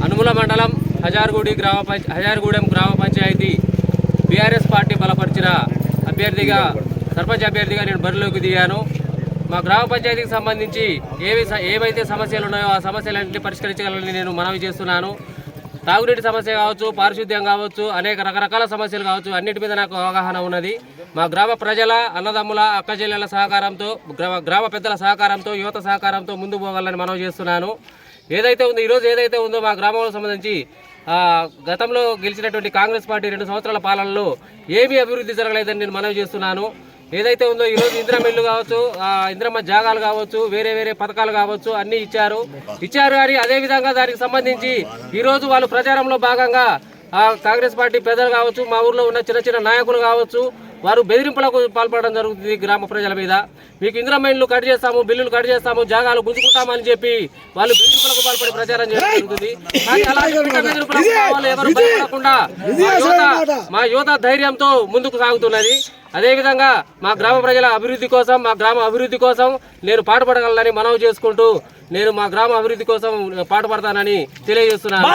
అనుముల మండలం హజార్గూడెం గ్రామ panchayat BRS party బలపరిచిన అభ్యర్థిగా సర్పంచ్ అభ్యర్థిగా నేను బరిలోకి దిగాను. మా గ్రామ పంచాయతీకి సంబంధించి ఏవైతే సమస్యలు ఉన్నాయో ఆ సమస్యలన్నింటినీ పరిష్కరించగలని నేను మనవి చేస్తున్నాను. తాగునీటి సమస్య కావచ్చు, పారిశుద్ధ్యం కావచ్చు, అనేక రకరకాల సమస్యలు కావచ్చు, అన్నిటి మీద నాకు అవగాహన ఉన్నది. మా గ్రామ ప్రజల, అన్నదమ్ముల, అక్కచెల్లెల సహకారంతో, గ్రామ పెద్దల సహకారంతో, యువత సహకారంతో ముందుకు పోవాలని మనవి చేస్తున్నాను. ఈరోజు ఏదైతే ఉందో మా గ్రామంలో సంబంధించి గతంలో గెలిచినటువంటి కాంగ్రెస్ పార్టీ 2 సంవత్సరాల పాలనలో ఏమీ అభివృద్ధి జరగలేదని నేను మనవి చేస్తున్నాను. ఏదైతే ఉందో ఈరోజు ఇందిరమ్మ ఇల్లు కావచ్చు, ఇందిరమ్మ జాగాలు కావచ్చు, వేరే పథకాలు కావచ్చు, అన్నీ ఇచ్చారు అని అదేవిధంగా దానికి సంబంధించి ఈరోజు వాళ్ళు ప్రచారంలో భాగంగా కాంగ్రెస్ పార్టీ పెద్దలు కావచ్చు, మా ఊర్లో ఉన్న చిన్న నాయకులు కావచ్చు, వారు బెదిరింపులకు పాల్పడడం జరుగుతుంది. గ్రామ ప్రజల మీద మీకు ఇందిరమ్మ ఇల్లు కట్ చేస్తాము, బిల్లులు కట్ చేస్తాము, జాగాలు గుంజుకుంటామని చెప్పి వాళ్ళు బెదిరింపులకు పాల్పడి ప్రచారం చేయడం జరుగుతుంది. కానీ అలాంటి బెదిరింపులకు ఎవరు భయపడకుండా మా యువత ధైర్యంతో ముందుకు సాగుతున్నది. అదేవిధంగా మా గ్రామ ప్రజల అభివృద్ధి కోసం, మా గ్రామ అభివృద్ధి కోసం నేను పాటుపడగలనని మనవి చేసుకుంటూ నేను మా గ్రామ అభివృద్ధి కోసం పాటుపడతానని తెలియజేస్తున్నాను.